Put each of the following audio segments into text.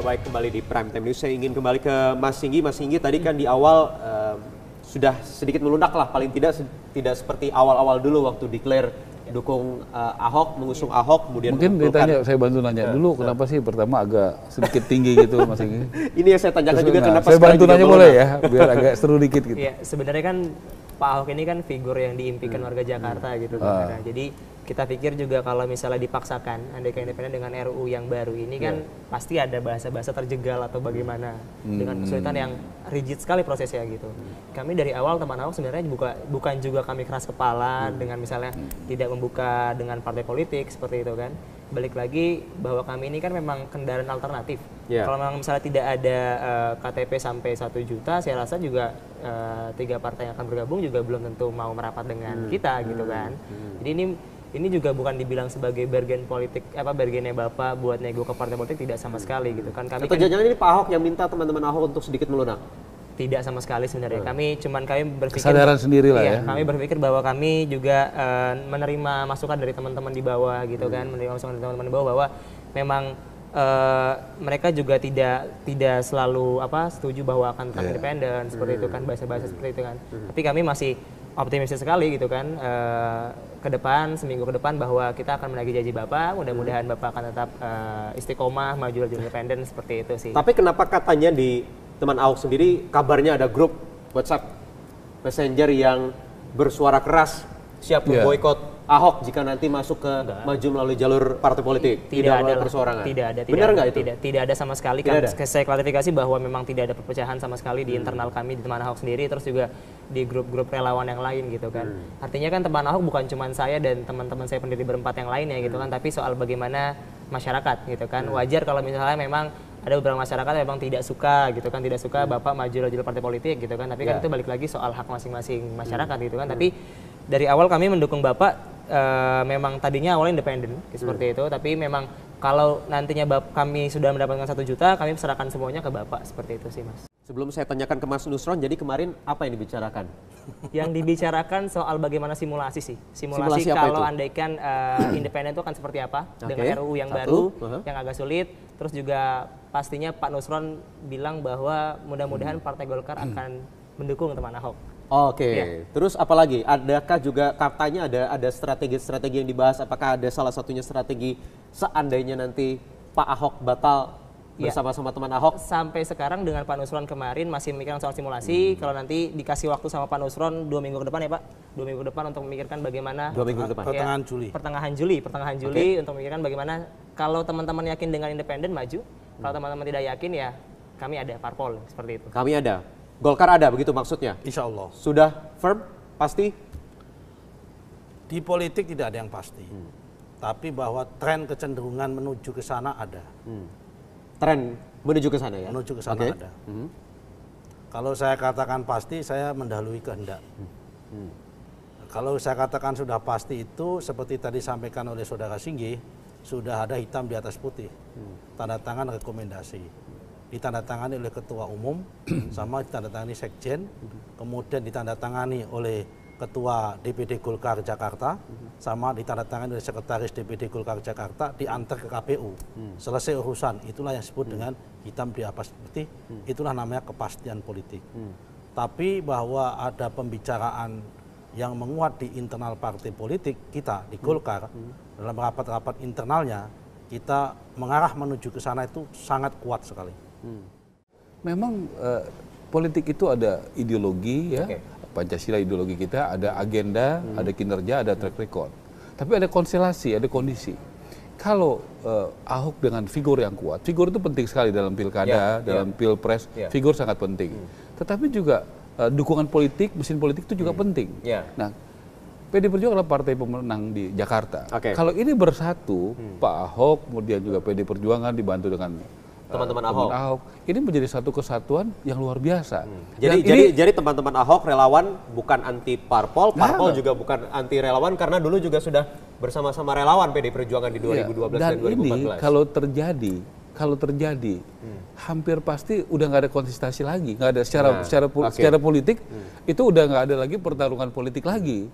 baik, kembali di Prime Time News. Saya ingin kembali ke Mas Singgi. Mas Singgi, tadi kan di awal sudah sedikit melunak lah, paling tidak seperti awal-awal dulu waktu declare dukung Ahok, mengusung Ahok, kemudian mungkin ditanya, saya bantu nanya dulu kenapa sih pertama agak sedikit tinggi gitu Mas Singgi. Ini yang saya tanyakan juga kenapa saya bantu nanya boleh ya, biar agak seru dikit gitu. Iya, sebenarnya kan Pak Ahok ini kan figur yang diimpikan warga Jakarta gitu kan. Jadi kita pikir juga kalau misalnya dipaksakan Andeka Independen dengan RUU yang baru ini kan pasti ada bahasa-bahasa terjegal atau bagaimana dengan kesulitan yang rigid sekali prosesnya gitu. Kami dari awal teman Ahok sebenarnya bukan juga kami keras kepala dengan misalnya tidak membuka dengan partai politik seperti itu kan. Balik lagi bahwa kami ini kan memang kendaraan alternatif. Kalau memang misalnya tidak ada KTP sampai 1 juta, saya rasa juga 3 partai yang akan bergabung juga belum tentu mau merapat dengan kita gitu kan. Jadi ini juga bukan dibilang sebagai bargain politik, bargainnya Bapak buat nego ke partai politik, tidak sama sekali gitu kan. Kami atau jangan-jangan ini Pak Ahok yang minta teman-teman Ahok untuk sedikit melunak? Tidak sama sekali sebenarnya. Kami berpikir kesadaran sendiri lah ya. Kami berpikir bahwa kami juga menerima masukan dari teman-teman di bawah gitu kan, menerima masukan dari teman-teman di bawah bahwa memang mereka juga tidak selalu setuju bahwa akan tetap independen seperti itu kan, bahasa-bahasa seperti itu kan. Tapi kami masih optimistis sekali gitu kan, seminggu ke depan bahwa kita akan menagih janji Bapak, mudah-mudahan Bapak akan tetap istiqomah maju laju independen seperti itu sih. Tapi kenapa katanya di teman Ahok sendiri kabarnya ada grup WhatsApp Messenger yang bersuara keras siap memboikot Ahok jika nanti masuk ke maju melalui jalur partai politik, tidak ada perseorangan? Tidak ada. Benar nggak itu? Tidak ada sama sekali. Kan saya klarifikasi bahwa memang tidak ada perpecahan sama sekali di internal kami di teman Ahok sendiri, terus juga di grup-grup relawan yang lain gitu kan. Artinya kan teman Ahok bukan cuma saya dan teman-teman saya pendiri berempat yang lainnya gitu kan, tapi soal bagaimana masyarakat gitu kan. Wajar kalau misalnya memang ada beberapa masyarakat yang memang tidak suka gitu kan, tidak suka Bapak maju jalur partai politik gitu kan. Tapi kan itu balik lagi soal hak masing-masing masyarakat gitu kan. Tapi dari awal kami mendukung Bapak. Memang tadinya awalnya independen seperti itu, tapi memang kalau nantinya kami sudah mendapatkan 1 juta, kami serahkan semuanya ke Bapak seperti itu sih Mas. Sebelum saya tanyakan ke Mas Nusron, jadi kemarin apa yang dibicarakan? Yang dibicarakan soal bagaimana simulasi sih. Simulasi kalau andaikan independen itu akan seperti apa dengan RUU yang baru, yang agak sulit. Terus juga pastinya Pak Nusron bilang bahwa mudah-mudahan Partai Golkar akan mendukung teman Ahok. Oke. Terus apalagi? Adakah juga katanya ada strategi-strategi yang dibahas? Apakah ada salah satunya strategi seandainya nanti Pak Ahok batal bersama-sama teman Ahok? Sampai sekarang dengan Pak Nusron kemarin masih memikirkan soal simulasi. Kalau nanti dikasih waktu sama Pak Nusron 2 minggu ke depan ya Pak, 2 minggu ke depan untuk memikirkan bagaimana 2 minggu ke depan? Pertengahan Juli untuk memikirkan bagaimana kalau teman-teman yakin dengan independen maju, kalau teman-teman tidak yakin ya kami ada parpol seperti itu. Kami ada. Golkar ada, begitu maksudnya? Insya Allah. Sudah firm? Pasti? Di politik tidak ada yang pasti. Tapi bahwa tren kecenderungan menuju ke sana ada. Tren menuju ke sana ya? Menuju ke sana ada. Kalau saya katakan pasti, saya mendahului kehendak. Kalau saya katakan sudah pasti itu, seperti tadi sampaikan oleh Saudara Singgi, sudah ada hitam di atas putih. Tanda tangan rekomendasi. Ditandatangani oleh Ketua Umum, sama ditandatangani Sekjen, kemudian ditandatangani oleh Ketua DPD Golkar Jakarta, sama ditandatangani oleh Sekretaris DPD Golkar Jakarta, diantar ke KPU. Selesai urusan, itulah yang disebut dengan hitam di atas putih, itulah namanya kepastian politik. Tapi bahwa ada pembicaraan yang menguat di internal partai politik kita, di Golkar, dalam rapat-rapat internalnya, kita mengarah menuju ke sana itu sangat kuat sekali. Memang politik itu ada ideologi ya, Pancasila ideologi kita, ada agenda, ada kinerja, ada track record. Tapi ada konstelasi, ada kondisi. Kalau Ahok dengan figur yang kuat, figur itu penting sekali dalam pilkada, dalam pilpres, figur sangat penting. Tetapi juga dukungan politik, mesin politik itu juga penting. Nah, PD Perjuangan adalah partai pemenang di Jakarta. Kalau ini bersatu, Pak Ahok, kemudian juga PD Perjuangan dibantu dengan teman-teman Ahok, ini menjadi satu kesatuan yang luar biasa. Jadi teman-teman Ahok relawan bukan anti parpol, parpol juga bukan anti relawan karena dulu juga sudah bersama-sama relawan PD Perjuangan di 2012 dan 2014. Ini kalau terjadi, hampir pasti udah nggak ada kontestasi lagi, nggak ada secara politik itu udah nggak ada lagi pertarungan politik lagi.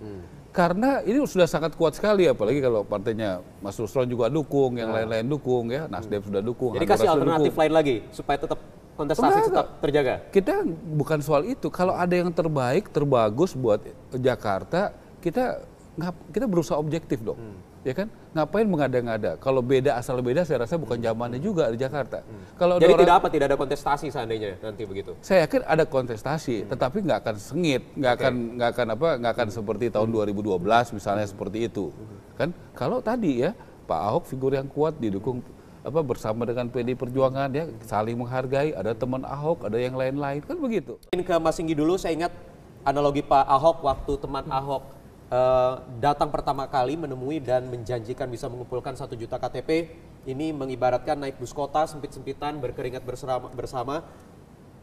Karena ini sudah sangat kuat sekali, apalagi kalau partainya Mas Nusron juga dukung, yang lain-lain dukung ya, Nasdem sudah dukung. Jadi kasih alternatif lain lagi supaya tetap kontestasi tetap terjaga. Kita bukan soal itu. Kalau ada yang terbaik, terbagus buat Jakarta, kita berusaha objektif dong. Ya kan? Ngapain mengada-ngada? Kalau beda asal beda, saya rasa bukan zamannya juga di Jakarta. Kalau jadi tidak ada kontestasi seandainya nanti begitu. Saya yakin ada kontestasi, tetapi nggak akan sengit, nggak akan seperti tahun 2012 misalnya seperti itu. Kan? Kalau tadi ya Pak Ahok figur yang kuat didukung bersama dengan PDI Perjuangan ya, saling menghargai, ada teman Ahok, ada yang lain-lain, kan begitu. Ke Mas Singgi dulu, saya ingat analogi Pak Ahok waktu teman Ahok datang pertama kali menemui dan menjanjikan bisa mengumpulkan 1 juta KTP. Ini mengibaratkan naik bus kota sempit-sempitan, berkeringat bersama.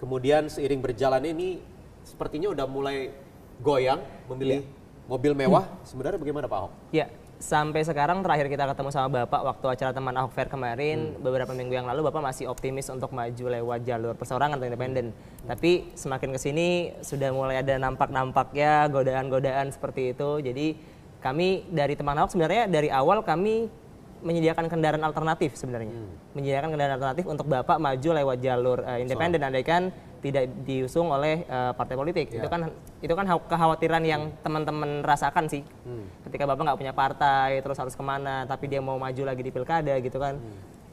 Kemudian seiring berjalan ini sepertinya udah mulai goyang, memilih mobil mewah. Sebenarnya bagaimana Pak Ahok? Ya, sampai sekarang terakhir kita ketemu sama Bapak waktu acara teman Ahok Fair kemarin, beberapa minggu yang lalu Bapak masih optimis untuk maju lewat jalur perseorangan atau independen. Tapi semakin kesini sudah mulai ada nampak-nampaknya godaan-godaan seperti itu. Jadi kami dari teman Ahok sebenarnya dari awal kami menyediakan kendaraan alternatif sebenarnya. Menyediakan kendaraan alternatif untuk Bapak maju lewat jalur independen, andaikan tidak diusung oleh partai politik. Itu kan kekhawatiran yang teman-teman rasakan sih. Ketika Bapak nggak punya partai, terus harus kemana, tapi dia mau maju lagi di pilkada gitu kan.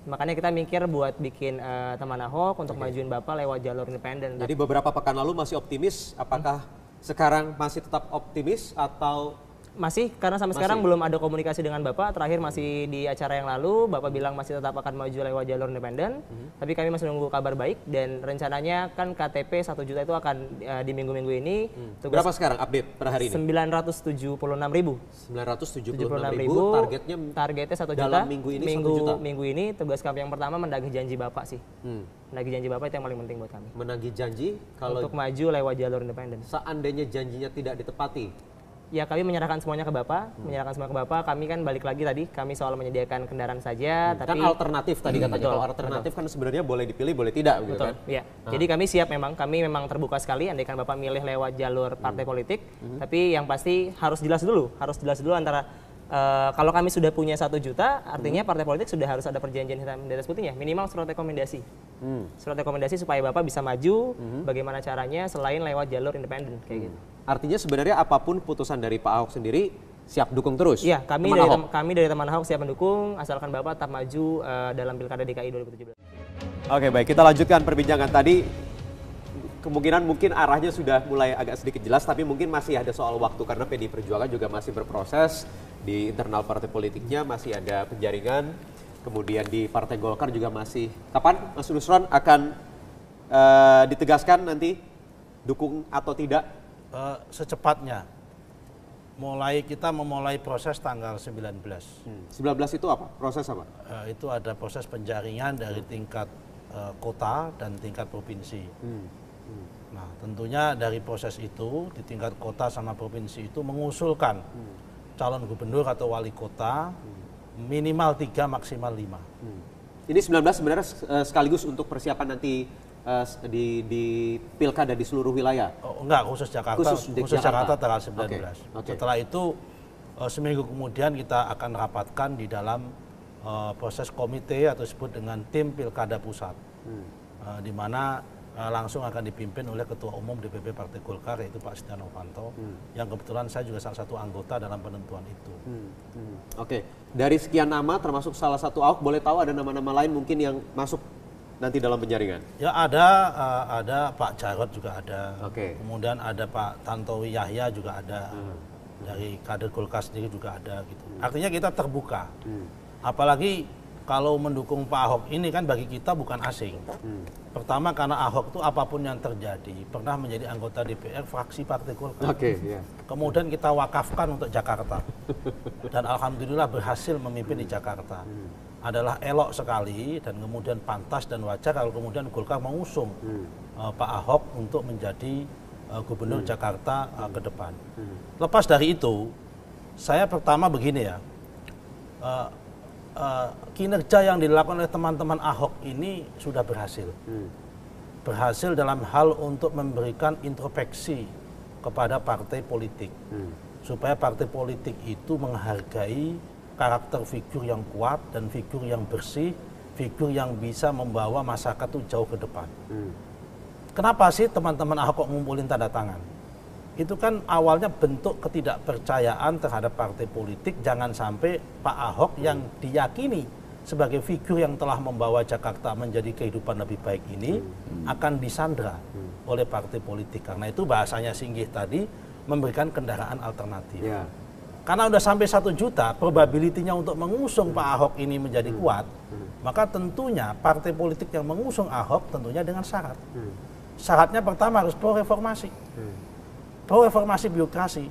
Makanya kita mikir buat bikin teman Ahok untuk majuin Bapak lewat jalur independen. Jadi beberapa pekan lalu masih optimis, apakah sekarang masih tetap optimis atau? Masih, karena sampai sekarang belum ada komunikasi dengan Bapak. Terakhir masih di acara yang lalu, Bapak bilang masih tetap akan maju lewat jalur independen. Tapi kami masih nunggu kabar baik dan rencananya kan KTP 1 juta itu akan di minggu-minggu ini. Berapa sekarang update per hari ini? 976.000. 976.000 targetnya 1 juta. dalam minggu ini 1 juta. Minggu ini tugas kami yang pertama menagih janji Bapak sih. Menagih janji Bapak itu yang paling penting buat kami. Menagih janji kalau untuk maju lewat jalur independen. Seandainya janjinya tidak ditepati, ya kami menyerahkan semuanya ke Bapak, kami kan balik lagi tadi, kami soal menyediakan kendaraan saja, tapi kan alternatif tadi katanya, kalau alternatif kan sebenarnya boleh dipilih, boleh tidak, gitu kan? Ya. Jadi kami siap kami memang terbuka sekali, andaikan Bapak milih lewat jalur partai politik, tapi yang pasti harus jelas dulu antara kalau kami sudah punya 1 juta, artinya partai politik sudah harus ada perjanjian hitam di atas putihnya, minimal surat rekomendasi. Surat rekomendasi supaya Bapak bisa maju, bagaimana caranya selain lewat jalur independen, kayak gitu. Artinya sebenarnya apapun putusan dari Pak Ahok sendiri, siap dukung terus? Iya, kami dari teman Ahok siap mendukung, asalkan Bapak tetap maju dalam Pilkada DKI 2017. Oke, baik, kita lanjutkan perbincangan tadi. Kemungkinan mungkin arahnya sudah mulai agak sedikit jelas, tapi mungkin masih ada soal waktu karena PDI Perjuangan juga masih berproses di internal partai politiknya, masih ada penjaringan. Kemudian di Partai Golkar juga masih. Kapan Mas Nusron akan ditegaskan nanti dukung atau tidak? Secepatnya. Kita memulai proses tanggal 19. 19 itu apa? Proses apa? Itu ada proses penjaringan dari tingkat kota dan tingkat provinsi. Nah, tentunya dari proses itu di tingkat kota sama provinsi itu mengusulkan calon gubernur atau wali kota minimal 3 maksimal 5. Ini 19 sebenarnya sekaligus untuk persiapan nanti di pilkada di seluruh wilayah. Oh, enggak, khusus Jakarta. Khusus Jakarta tanggal 19. Okay. Setelah itu seminggu kemudian kita akan rapatkan di dalam proses komite atau disebut dengan tim pilkada pusat. Di mana langsung akan dipimpin oleh Ketua Umum DPP Partai Golkar yaitu Pak Setia Novanto, yang kebetulan saya juga salah satu anggota dalam penentuan itu. Oke, dari sekian nama termasuk salah satu Ahok, boleh tahu ada nama-nama lain mungkin yang masuk nanti dalam penjaringan? Ya ada Pak Jarod juga ada, kemudian ada Pak Tantowi Yahya juga ada, dari kader Golkar sendiri juga ada gitu. Artinya kita terbuka, apalagi kalau mendukung Pak Ahok ini kan bagi kita bukan asing. Pertama karena Ahok itu apapun yang terjadi pernah menjadi anggota DPR fraksi Partai Golkar. Kemudian kita wakafkan untuk Jakarta. Dan alhamdulillah berhasil memimpin di Jakarta. Adalah elok sekali dan kemudian pantas dan wajar kalau kemudian Golkar mengusung Pak Ahok untuk menjadi gubernur Jakarta ke depan. Lepas dari itu, saya pertama begini ya. Kinerja yang dilakukan oleh teman-teman Ahok ini sudah berhasil. Berhasil dalam hal untuk memberikan introspeksi kepada partai politik. supaya partai politik itu menghargai karakter figur yang kuat dan figur yang bersih, figur yang bisa membawa masyarakat itu jauh ke depan. Kenapa sih teman-teman Ahok kok ngumpulin tanda tangan? Itu kan awalnya bentuk ketidakpercayaan terhadap partai politik. Jangan sampai Pak Ahok yang diyakini sebagai figur yang telah membawa Jakarta menjadi kehidupan lebih baik ini akan disandra oleh partai politik. Karena itu bahasanya Singgih tadi memberikan kendaraan alternatif. Karena udah sampai 1 juta, probability-nya untuk mengusung Pak Ahok ini menjadi kuat, maka tentunya partai politik yang mengusung Ahok tentunya dengan syarat. Syaratnya pertama harus pro-reformasi. Pro-reformasi birokrasi,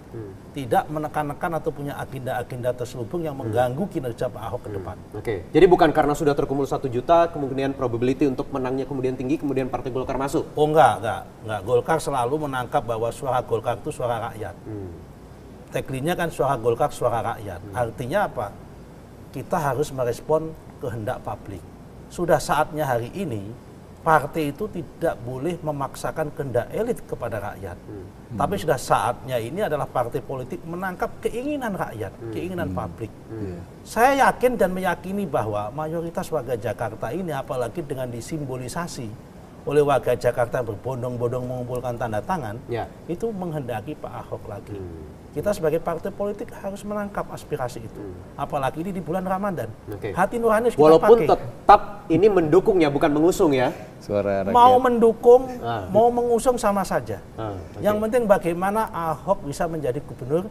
tidak menekan-nekan atau punya agenda-agenda terselubung yang mengganggu kinerja Pak Ahok ke depan. Oke, jadi bukan karena sudah terkumpul 1 juta, kemudian probability untuk menangnya kemudian tinggi, kemudian Partai Golkar masuk? Oh enggak. Golkar selalu menangkap bahwa suara Golkar itu suara rakyat. Tagline-nya kan suara Golkar, suara rakyat. Artinya apa? Kita harus merespon kehendak publik. Sudah saatnya hari ini, partai itu tidak boleh memaksakan kehendak elit kepada rakyat. Tapi sudah saatnya ini adalah partai politik menangkap keinginan rakyat, keinginan publik. Saya yakin dan meyakini bahwa mayoritas warga Jakarta ini, apalagi dengan disimbolisasi oleh warga Jakarta berbondong-bondong mengumpulkan tanda tangan, itu menghendaki Pak Ahok lagi. Kita sebagai partai politik harus menangkap aspirasi itu. Apalagi ini di bulan Ramadan. Hati nurani harus kita walaupun pakai. tetap ini mendukungnya, bukan mengusung ya? Suara rakyat. Mau mendukung, mau mengusung sama saja. Okay. Yang penting bagaimana Ahok bisa menjadi gubernur,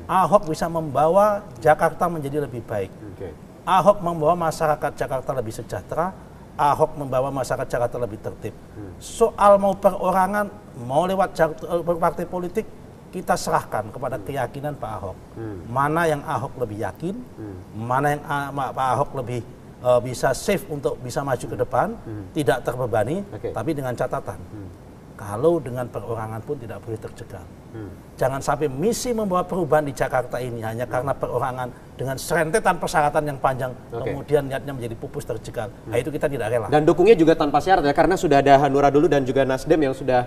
Ahok bisa membawa Jakarta menjadi lebih baik. Ahok membawa masyarakat Jakarta lebih sejahtera, Ahok membawa masyarakat Jakarta lebih tertib. Soal mau perorangan, mau lewat partai politik, kita serahkan kepada keyakinan Pak Ahok. Mana yang Ahok lebih yakin, mana yang Pak Ahok lebih bisa safe untuk bisa maju ke depan, tidak terbebani, tapi dengan catatan. Kalau dengan perorangan pun tidak boleh terjegal. Jangan sampai misi membawa perubahan di Jakarta ini hanya karena perorangan dengan serentetan persyaratan yang panjang, kemudian niatnya menjadi pupus terjegal. Nah, itu kita tidak rela. Dan dukungnya juga tanpa syarat ya, karena sudah ada Hanura dulu dan juga Nasdem yang sudah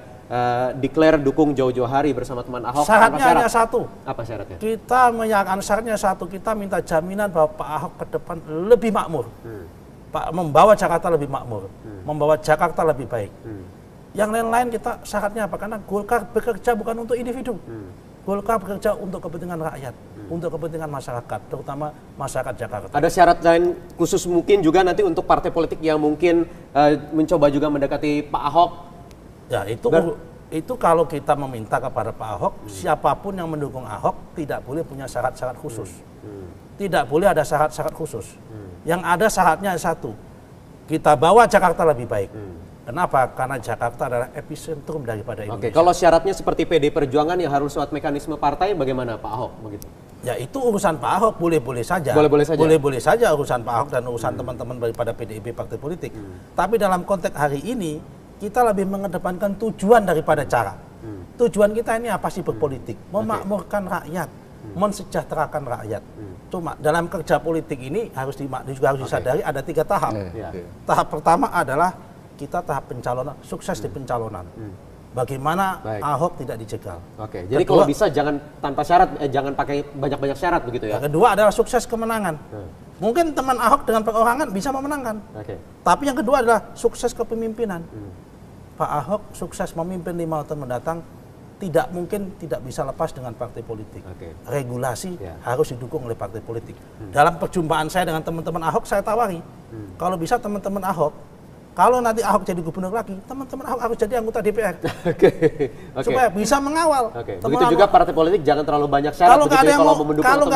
declare dukung jauh-jauh hari bersama teman Ahok. Syaratnya hanya satu. Apa syaratnya? Kita meyakinkan syaratnya satu, kita minta jaminan bahwa Pak Ahok ke depan lebih makmur. Pak membawa Jakarta lebih makmur, membawa Jakarta lebih baik. Yang lain-lain kita syaratnya apa? Karena Golkar bekerja bukan untuk individu. Golkar bekerja untuk kepentingan rakyat, untuk kepentingan masyarakat, terutama masyarakat Jakarta. Ada syarat lain khusus mungkin juga nanti untuk partai politik yang mungkin mencoba juga mendekati Pak Ahok? Ya itu kalau kita meminta kepada Pak Ahok, siapapun yang mendukung Ahok tidak boleh punya syarat-syarat khusus. Tidak boleh ada syarat-syarat khusus. Yang ada syaratnya satu, kita bawa Jakarta lebih baik. Kenapa? Karena Jakarta adalah epicentrum daripada Indonesia. Oke, kalau syaratnya seperti PD Perjuangan yang harus lewat mekanisme partai, bagaimana Pak Ahok begitu? Ya itu urusan Pak Ahok, boleh-boleh saja. Boleh-boleh saja. Boleh-boleh saja urusan Pak Ahok dan urusan teman-teman daripada PDIP partai politik. Tapi dalam konteks hari ini kita lebih mengedepankan tujuan daripada cara. Tujuan kita ini apa sih berpolitik? Memakmurkan rakyat, mensejahterakan rakyat. Cuma dalam kerja politik ini juga harus disadari ada 3 tahap. Tahap pertama adalah kita tahap pencalonan, sukses di pencalonan. Bagaimana Ahok tidak dijegal. Oke, jadi kalau bisa jangan tanpa syarat, jangan pakai banyak-banyak syarat begitu ya. Yang kedua adalah sukses kemenangan. Mungkin teman Ahok dengan perorangan bisa memenangkan. Tapi yang kedua adalah sukses kepemimpinan. Pak Ahok sukses memimpin 5 tahun mendatang, tidak mungkin tidak bisa lepas dengan partai politik. Regulasi harus didukung oleh partai politik. Dalam perjumpaan saya dengan teman-teman Ahok, saya tawari, kalau bisa teman-teman Ahok, kalau nanti Ahok jadi gubernur lagi, teman-teman Ahok harus jadi anggota DPR. Supaya bisa mengawal. Begitu juga partai politik jangan terlalu banyak syarat. Kalau nggak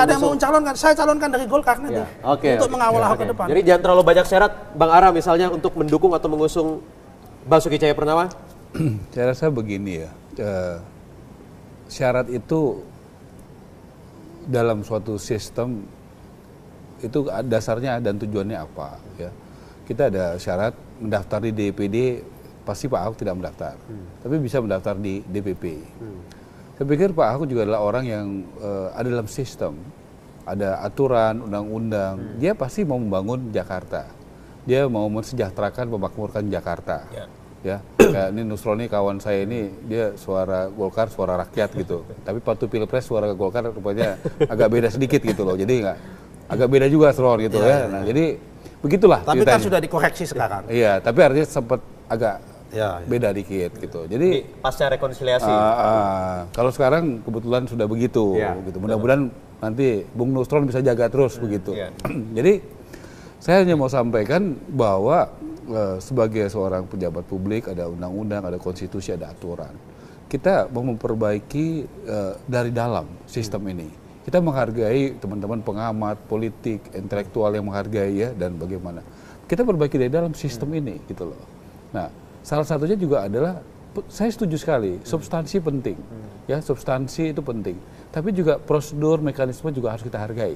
ada yang mau mencalonkan, saya calonkan dari Golkar nanti. Untuk mengawal Ahok ke depan. Jadi jangan terlalu banyak syarat, Bang Ara misalnya untuk mendukung atau mengusung Basuki Cahayapurnama? Saya rasa begini ya, syarat itu dalam suatu sistem itu dasarnya dan tujuannya apa ya. Kita ada syarat mendaftar di DPD, pasti Pak Ahok tidak mendaftar, tapi bisa mendaftar di DPP. Saya pikir Pak Ahok juga adalah orang yang ada dalam sistem, ada aturan, undang-undang. Dia pasti mau membangun Jakarta, dia mau mensejahterakan, memakmurkan Jakarta. Ya, kayak ini Nusron nih kawan saya ini dia suara Golkar, suara rakyat gitu. Tapi waktu Pilpres suara Golkar rupanya agak beda sedikit gitu loh. Jadi agak beda juga Nusron gitu ya. Nah, jadi begitulah Tapi ceritanya. kan sudah dikoreksi sekarang. Iya, tapi artinya sempat agak beda dikit gitu. Jadi pasca rekonsiliasi. kalau sekarang kebetulan sudah begitu gitu. Mudah-mudahan nanti Bung Nusron bisa jaga terus begitu. Jadi saya hanya mau sampaikan bahwa sebagai seorang pejabat publik ada undang-undang, ada konstitusi, ada aturan. Kita mau memperbaiki dari dalam sistem ini. Kita menghargai teman-teman pengamat, politik, intelektual yang menghargai ya dan bagaimana. Kita perbaiki dari dalam sistem ini gitu loh. Nah, salah satunya juga adalah saya setuju sekali, substansi penting. Ya, substansi itu penting. Tapi juga prosedur, mekanisme juga harus kita hargai.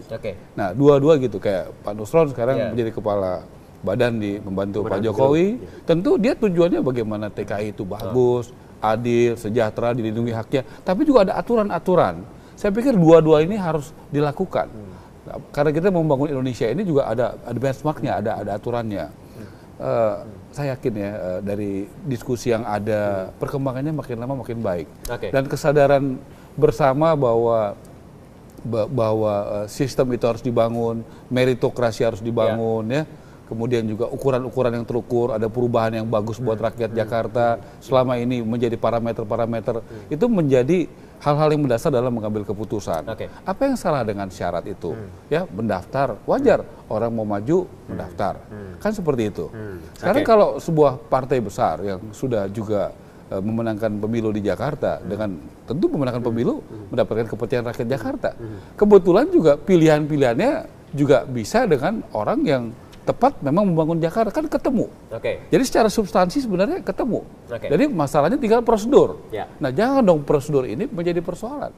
Nah, dua-dua gitu kayak Pak Nusron sekarang menjadi kepala badan membantu Pak Jokowi, tentu dia tujuannya bagaimana TKI itu bagus, adil, sejahtera, dilindungi haknya, tapi juga ada aturan-aturan. Saya pikir dua-dua ini harus dilakukan. Nah, karena kita membangun Indonesia ini juga ada benchmarknya, ada aturannya. Saya yakin ya dari diskusi yang ada, perkembangannya makin lama makin baik. Dan kesadaran bersama bahwa sistem itu harus dibangun, meritokrasi harus dibangun ya. Kemudian juga ukuran-ukuran yang terukur, ada perubahan yang bagus buat rakyat Jakarta selama ini menjadi parameter-parameter itu menjadi hal-hal yang mendasar dalam mengambil keputusan. Apa yang salah dengan syarat itu? Ya, mendaftar, wajar orang mau maju mendaftar, kan seperti itu. Sekarang kalau sebuah partai besar yang sudah juga memenangkan pemilu di Jakarta dengan tentu memenangkan pemilu mendapatkan kepercayaan rakyat Jakarta. Kebetulan juga pilihan-pilihannya juga bisa dengan orang yang tepat memang membangun Jakarta kan ketemu. Jadi secara substansi sebenarnya ketemu. Jadi masalahnya tinggal prosedur. Nah, jangan dong prosedur ini menjadi persoalan.